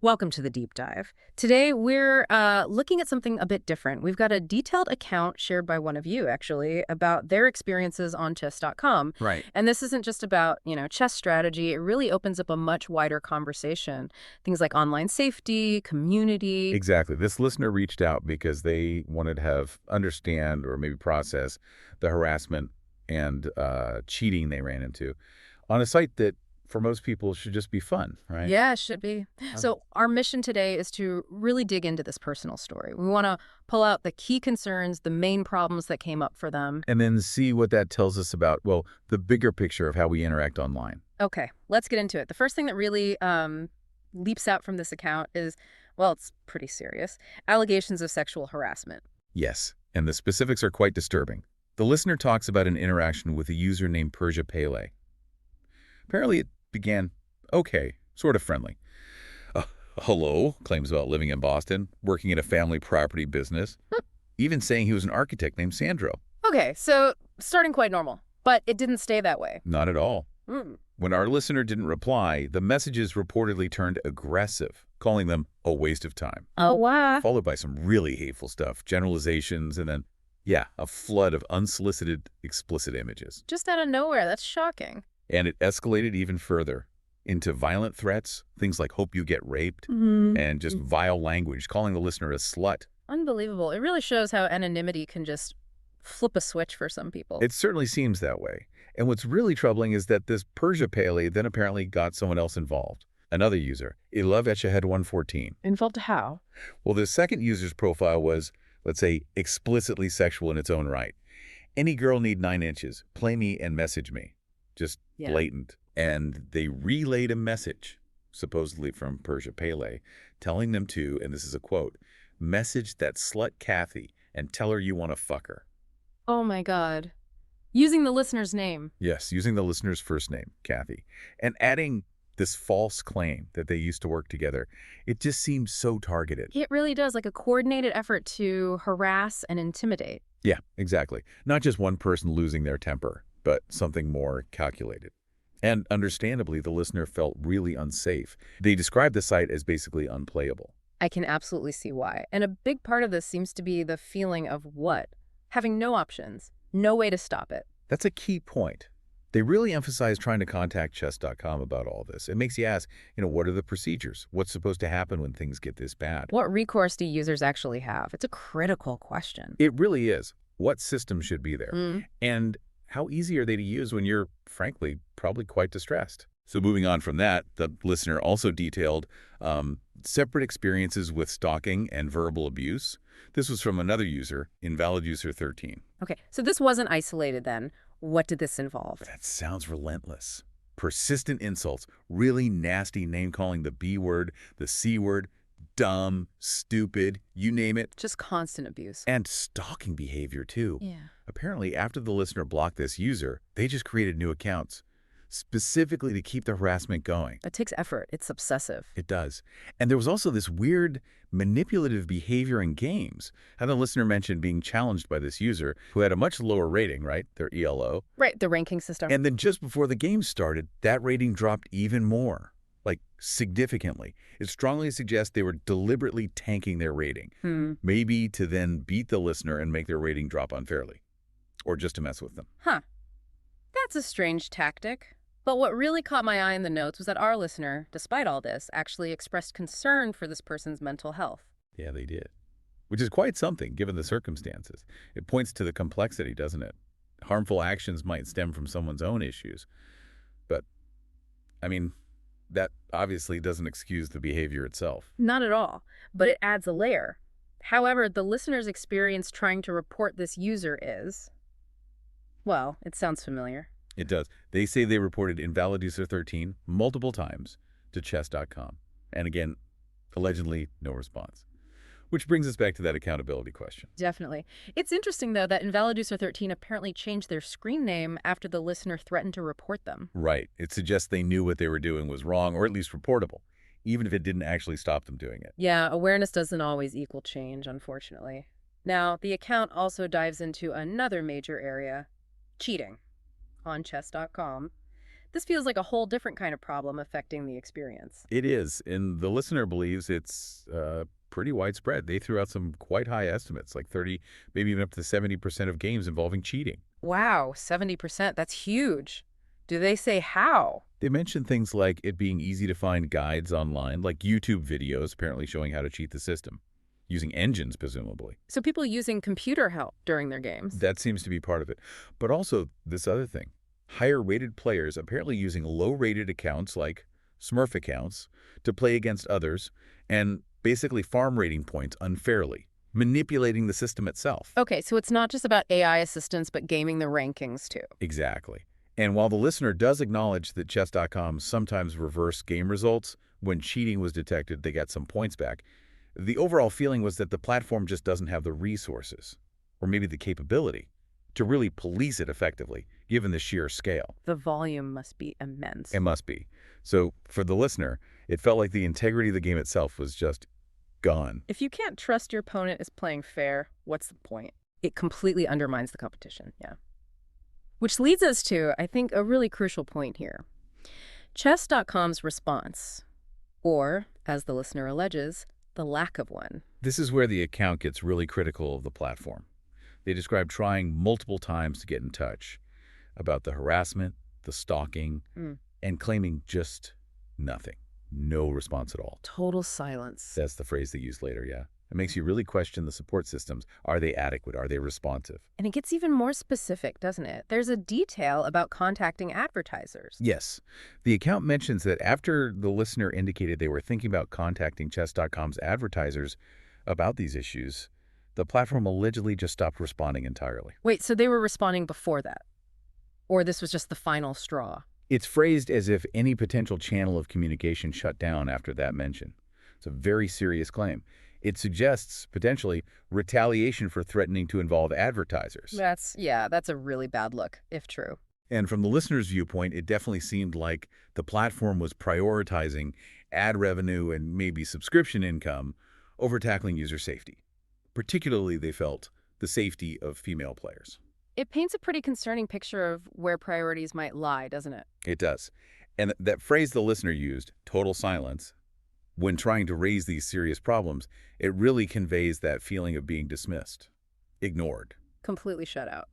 Welcome to the deep dive. Today, we're looking at something a bit different. We've got a detailed account shared by one of you, actually, about their experiences on chess.com. Right. And this isn't just about, chess strategy. It really opens up a much wider conversation. Things like online safety, community. Exactly. This listener reached out because they wanted to understand or maybe process the harassment and cheating they ran into on a site that for most people should just be fun, right? Yeah, it should be. Um, So our mission today is to really dig into this personal story. We want to pull out the key concerns, the main problems that came up for them. And then see what that tells us about, well, the bigger picture of how we interact online. Okay, let's get into it. The first thing that really leaps out from this account is, well, it's pretty serious. Allegations of sexual harassment. Yes, and the specifics are quite disturbing. The listener talks about an interaction with a user named Persia Pele. Apparently, it began okay, sort of friendly. Uh, Hello, claims about living in Boston, working in a family property business, even saying he was an architect named Sandro. Okay, so starting quite normal, but it didn't stay that way. Not at all. Hmm. When our listener didn't reply, the messages reportedly turned aggressive, calling them a waste of time, Oh, wow. followed by some really hateful stuff, generalizations, and then, yeah, a flood of unsolicited, explicit images. Just out of nowhere. That's shocking. And it escalated even further into violent threats, things like hope you get raped, and just vile language, calling the listener a slut. Unbelievable. It really shows how anonymity can just flip a switch for some people. It certainly seems that way. And what's really troubling is that this Persia Paley then apparently got someone else involved. Another user, Ilov Echahed 114. Involved how? Well, the second user's profile was, let's say, explicitly sexual in its own right. Any girl need 9 inches. Play me and message me. Just Yeah. blatant. And they relayed a message, supposedly from Persia Pele, telling them to, and this is a quote, message that slut Kathy and tell her you want to fuck her. Oh my God. Using the listener's name. Yes, using the listener's first name, Kathy, and adding this false claim that they used to work together. It just seems so targeted. It really does, like a coordinated effort to harass and intimidate. Yeah, exactly. Not just one person losing their temper, but something more calculated. And understandably, the listener felt really unsafe. They described the site as basically unplayable. I can absolutely see why. And a big part of this seems to be the feeling of what? Having no options, no way to stop it. That's a key point. They really emphasize trying to contact chess.com about all this. It makes you ask, what are the procedures? What's supposed to happen when things get this bad? What recourse do users actually have? It's a critical question. It really is. What system should be there? Mm. And how easy are they to use when you're, frankly, probably quite distressed? So moving on from that, the listener also detailed separate experiences with stalking and verbal abuse. This was from another user, Invalid User 13. Okay, so this wasn't isolated then. What did this involve? That sounds relentless. Persistent insults, really nasty name-calling, the B word, the C word, dumb, stupid, you name it. Just constant abuse. And stalking behavior, too. Yeah. Apparently, after the listener blocked this user, they just created new accounts, specifically to keep the harassment going. It takes effort. It's obsessive. It does. And there was also this weird manipulative behavior in games. How the listener mentioned being challenged by this user who had a much lower rating, right? Their ELO. Right, the ranking system. And then just before the game started, that rating dropped even more, like significantly. It strongly suggests they were deliberately tanking their rating, maybe to then beat the listener and make their rating drop unfairly, or just to mess with them. Huh. That's a strange tactic. But what really caught my eye in the notes was that our listener, despite all this, actually expressed concern for this person's mental health. Yeah, they did. Which is quite something, given the circumstances. It points to the complexity, doesn't it? Harmful actions might stem from someone's own issues. But, that obviously doesn't excuse the behavior itself. Not at all, but it adds a layer. However, the listener's experience trying to report this user is, well, it sounds familiar. It does. They say they reported Invalid User 13 multiple times to chess.com. And again, allegedly no response. Which brings us back to that accountability question. Definitely. It's interesting, though, that Invaliduser 13 apparently changed their screen name after the listener threatened to report them. Right. It suggests they knew what they were doing was wrong, or at least reportable, even if it didn't actually stop them doing it. Yeah, awareness doesn't always equal change, unfortunately. Now, the account also dives into another major area, cheating, on chess.com. This feels like a whole different kind of problem affecting the experience. It is, and the listener believes it's pretty widespread. They threw out some quite high estimates, like 30, maybe even up to 70% of games involving cheating. Wow, 70%. That's huge. Do they say how? They mentioned things like it being easy to find guides online, like YouTube videos apparently showing how to cheat the system, using engines, presumably. So people using computer help during their games. That seems to be part of it. But also this other thing, higher-rated players apparently using low-rated accounts like Smurf accounts to play against others and basically farm rating points unfairly, manipulating the system itself. Okay, so it's not just about AI assistance, but gaming the rankings too. Exactly. And while the listener does acknowledge that chess.com sometimes reversed game results, when cheating was detected, they got some points back, the overall feeling was that the platform just doesn't have the resources, or maybe the capability, to really police it effectively, given the sheer scale. The volume must be immense. It must be. So for the listener, it felt like the integrity of the game itself was just gone. If you can't trust your opponent is playing fair, what's the point? It completely undermines the competition, yeah. Which leads us to, I think, a really crucial point here. Chess.com's response, or, as the listener alleges, the lack of one. This is where the account gets really critical of the platform. They describe trying multiple times to get in touch about the harassment, the stalking, and claiming just nothing. No response at all. Total silence. That's the phrase they use later, yeah. It makes you really question the support systems. Are they adequate? Are they responsive? And it gets even more specific, doesn't it? There's a detail about contacting advertisers. Yes. The account mentions that after the listener indicated they were thinking about contacting chess.com's advertisers about these issues, the platform allegedly just stopped responding entirely. Wait, so they were responding before that? Or this was just the final straw? It's phrased as if any potential channel of communication shut down after that mention. It's a very serious claim. It suggests, potentially, retaliation for threatening to involve advertisers. That's a really bad look, if true. And from the listener's viewpoint, it definitely seemed like the platform was prioritizing ad revenue and maybe subscription income over tackling user safety. Particularly, they felt, the safety of female players. It paints a pretty concerning picture of where priorities might lie, doesn't it? It does. And that phrase the listener used, total silence, when trying to raise these serious problems, it really conveys that feeling of being dismissed, ignored. Completely shut out.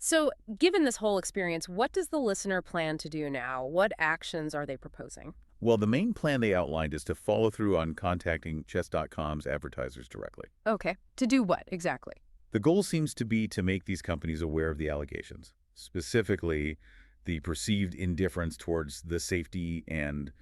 So, given this whole experience, what does the listener plan to do now? What actions are they proposing? Well, the main plan they outlined is to follow through on contacting chess.com's advertisers directly. Okay. To do what, exactly? The goal seems to be to make these companies aware of the allegations, specifically the perceived indifference towards the safety and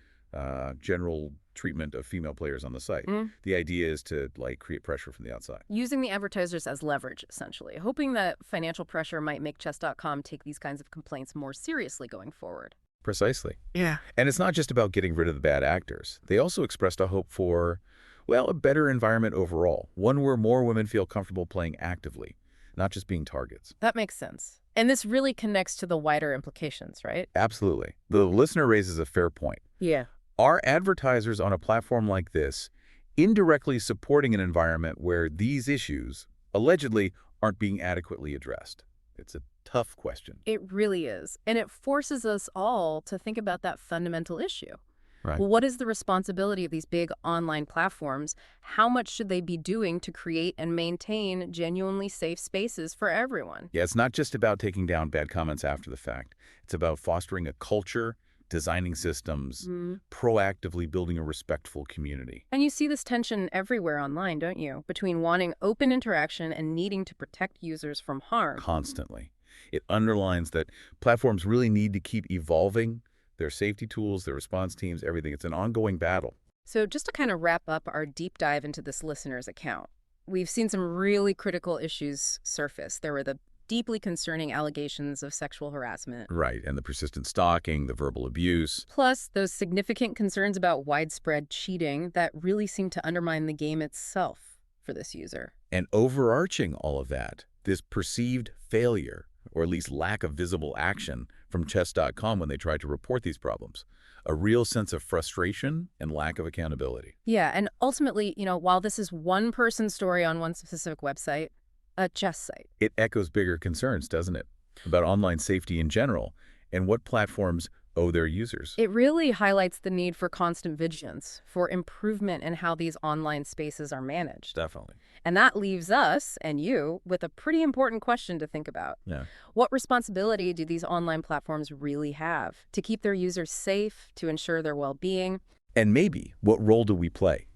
general treatment of female players on the site. The idea is to create pressure from the outside. Using the advertisers as leverage, essentially, hoping that financial pressure might make chess.com take these kinds of complaints more seriously going forward. Precisely. Yeah. And it's not just about getting rid of the bad actors. They also expressed a hope for, well, a better environment overall, one where more women feel comfortable playing actively, not just being targets. That makes sense. And this really connects to the wider implications, right? Absolutely. The listener raises a fair point. Yeah. Are advertisers on a platform like this indirectly supporting an environment where these issues allegedly aren't being adequately addressed? It's a tough question. It really is. And it forces us all to think about that fundamental issue. Right. Well, what is the responsibility of these big online platforms? How much should they be doing to create and maintain genuinely safe spaces for everyone? Yeah, it's not just about taking down bad comments after the fact. It's about fostering a culture, designing systems, proactively building a respectful community. And you see this tension everywhere online, don't you? Between wanting open interaction and needing to protect users from harm. Constantly. It underlines that platforms really need to keep evolving their safety tools, their response teams, everything. It's an ongoing battle. So just to kind of wrap up our deep dive into this listener's account, we've seen some really critical issues surface. There were the deeply concerning allegations of sexual harassment. Right, and the persistent stalking, the verbal abuse. Plus, those significant concerns about widespread cheating that really seem to undermine the game itself for this user. And overarching all of that, this perceived failure, or at least lack of visible action from chess.com when they tried to report these problems. A real sense of frustration and lack of accountability. Yeah, and ultimately, while this is one person's story on one specific website, a chess site, it echoes bigger concerns, doesn't it? About online safety in general and what platforms owe their users. It really highlights the need for constant vigilance, for improvement in how these online spaces are managed. Definitely. And that leaves us and you with a pretty important question to think about. Yeah. What responsibility do these online platforms really have to keep their users safe, to ensure their well-being? And maybe, what role do we play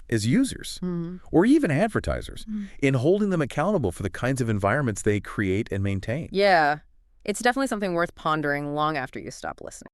as users or even advertisers in holding them accountable for the kinds of environments they create and maintain? Yeah, it's definitely something worth pondering long after you stop listening.